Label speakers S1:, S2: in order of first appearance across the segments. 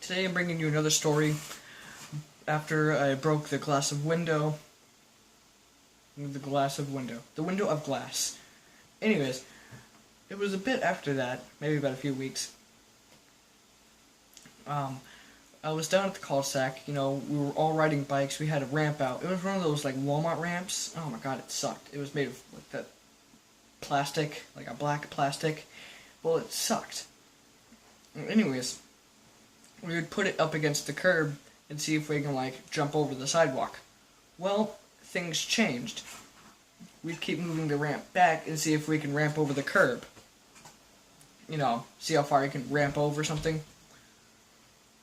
S1: Today I'm bringing you another story after I broke the glass of window. The window of glass. Anyways, it was a bit after that, maybe about a few weeks. I was down at the cul-de-sac, we were all riding bikes, we had a ramp out. It was one of those, Walmart ramps. Oh my god, it sucked. It was made of, that plastic, like a black plastic. Well, it sucked. Anyways, we would put it up against the curb and see if we can, jump over the sidewalk. Well, things changed. We'd keep moving the ramp back and see if we can ramp over the curb. See how far you can ramp over something.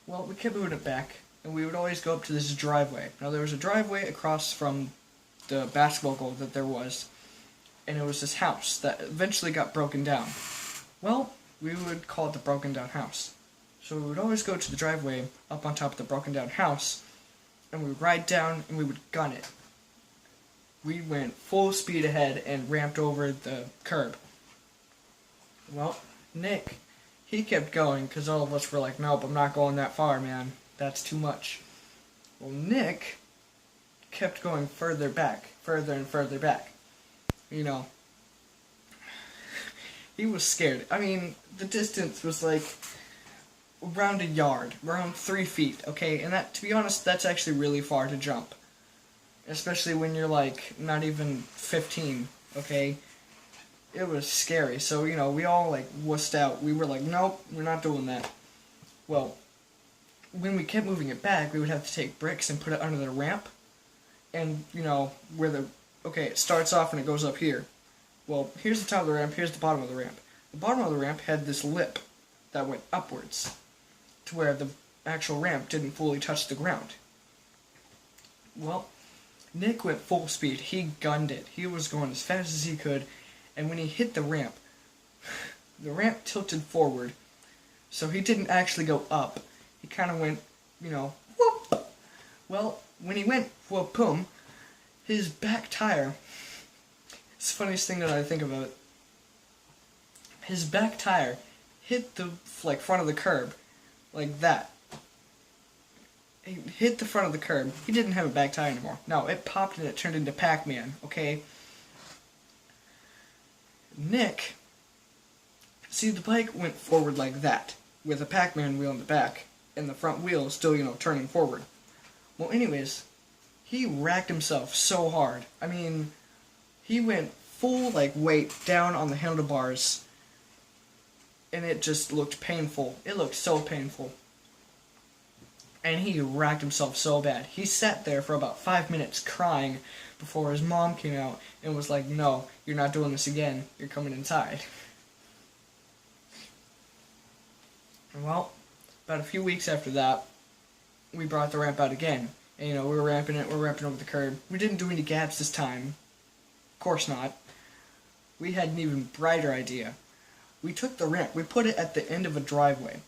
S1: Well, we kept moving it back, and we would always go up to this driveway. Now, there was a driveway across from the basketball goal that there was, and it was this house that eventually got broken down. Well, we would call it the broken down house. So we would always go to the driveway up on top of the broken down house, and we would ride down and we would gun it. We went full speed ahead and ramped over the curb. Well, Nick, he kept going because all of us were like, nope, I'm not going that far, man. That's too much. Well, Nick kept going further and further back. He was scared. I mean, the distance was around a yard, around 3 feet, okay? And that, to be honest, that's actually really far to jump. Especially when you're, not even 15, okay? It was scary. So, we all, wussed out. We were like, nope, we're not doing that. Well, when we kept moving it back, we would have to take bricks and put it under the ramp. And, it starts off and it goes up here. Well, here's the top of the ramp, here's the bottom of the ramp. The bottom of the ramp had this lip that went upwards, to where the actual ramp didn't fully touch the ground. Well, Nick went full speed. He gunned it. He was going as fast as he could, and when he hit the ramp tilted forward, so he didn't actually go up. He kind of went, whoop. Well, when he went whoop boom, his back tire, it's the funniest thing that I think about it, his back tire hit the front of the curb, like that. He hit the front of the curb. He didn't have a back tire anymore. No, it popped and it turned into Pac-Man, okay? Nick, see, the bike went forward like that, with a Pac-Man wheel in the back, and the front wheel still, turning forward. Well, anyways, he racked himself so hard. I mean, he went full, weight down on the handlebars, and it just looked painful. It looked so painful. And he racked himself so bad. He sat there for about 5 minutes crying before his mom came out and was like, no, you're not doing this again. You're coming inside. Well, about a few weeks after that, we brought the ramp out again. And, we were ramping over the curb. We didn't do any gaps this time. Of course not. We had an even brighter idea. We took the ramp, we put it at the end of his driveway.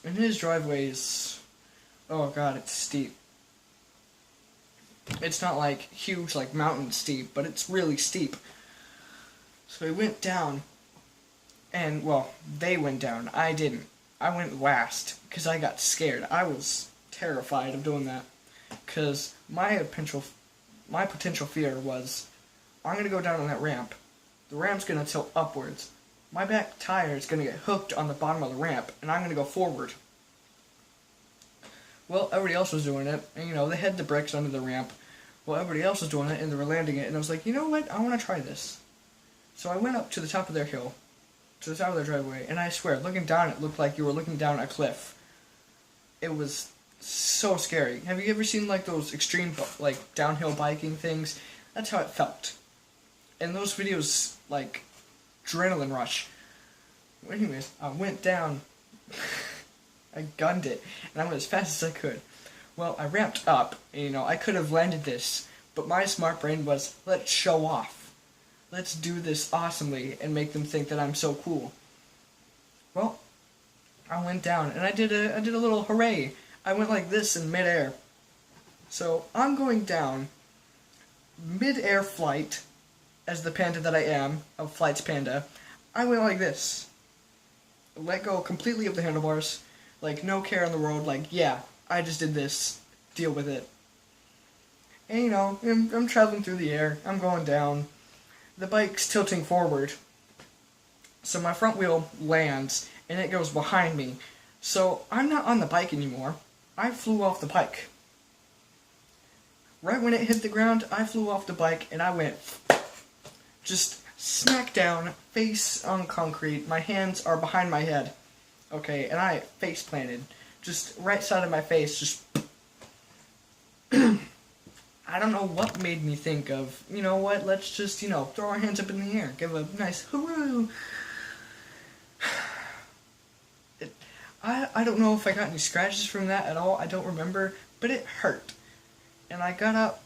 S1: And his driveway is, oh god, it's steep. It's not huge, mountain steep, but it's really steep. So we went down, and, they went down. I didn't. I went last, because I got scared. I was terrified of doing that, because my potential fear was, I'm going to go down on that ramp. The ramp's going to tilt upwards. My back tire is going to get hooked on the bottom of the ramp, and I'm going to go forward. Well, everybody else was doing it, and, they had the bricks under the ramp. Well, everybody else was doing it, and they were landing it, and I was like, you know what, I want to try this. So I went up to the top of their hill, to the top of their driveway, and I swear, looking down, it looked like you were looking down a cliff. It was so scary. Have you ever seen, those extreme, downhill biking things? That's how it felt. And those videos, adrenaline rush. Anyways, I went down, I gunned it, and I went as fast as I could. Well, I ramped up, and, I could have landed this, but my smart brain was, let's show off. Let's do this awesomely and make them think that I'm so cool. Well, I went down, and I did a little hooray. I went like this in midair. So, I'm going down, mid-air flight, as the panda that I am, of Flight's Panda, I went like this. Let go completely of the handlebars, Like, no care in the world, like, yeah, I just did this, deal with it. And, you know, I'm traveling through the air, I'm going down, the bike's tilting forward, so my front wheel lands, and it goes behind me. So, I'm not on the bike anymore, I flew off the bike. Right when it hit the ground, I flew off the bike, and I went just smack down, face on concrete, my hands are behind my head. Okay, and I face planted. Just right side of my face, just... I don't know what made me think of, you know what, let's just, you know, throw our hands up in the air, give a nice hooroo. I don't know if I got any scratches from that at all, I don't remember, but it hurt. And I got up,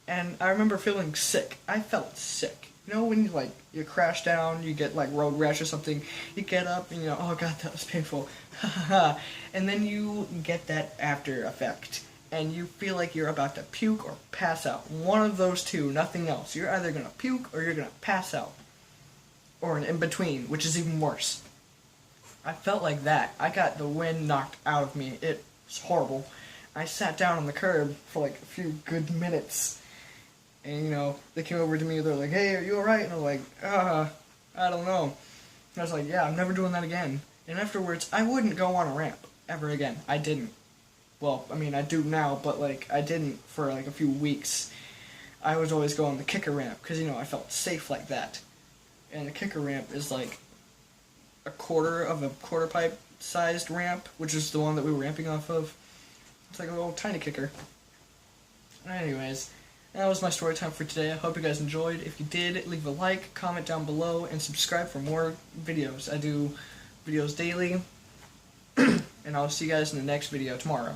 S1: and I remember feeling sick. I felt sick. You know when you crash down, you get like road rash or something, you get up and oh god, that was painful. And then you get that after effect. And you feel like you're about to puke or pass out. One of those two, nothing else. You're either going to puke or you're going to pass out. Or an in-between, which is even worse. I felt like that. I got the wind knocked out of me. It was horrible. I sat down on the curb for like a few good minutes. And, you know, they came over to me, they're like, hey, are you alright? And I'm like, I don't know. And I was like, yeah, I'm never doing that again. And afterwards, I wouldn't go on a ramp ever again. I didn't. Well, I mean, I do now, but, like, I didn't for, like, a few weeks. I was always going on the kicker ramp, because, you know, I felt safe like that. And the kicker ramp is, like, a quarter of a quarter pipe-sized ramp, which is the one that we were ramping off of. It's like a little tiny kicker. Anyways, that was my story time for today. I hope you guys enjoyed. If you did, leave a like, comment down below, and subscribe for more videos. I do videos daily, and I'll see you guys in the next video tomorrow.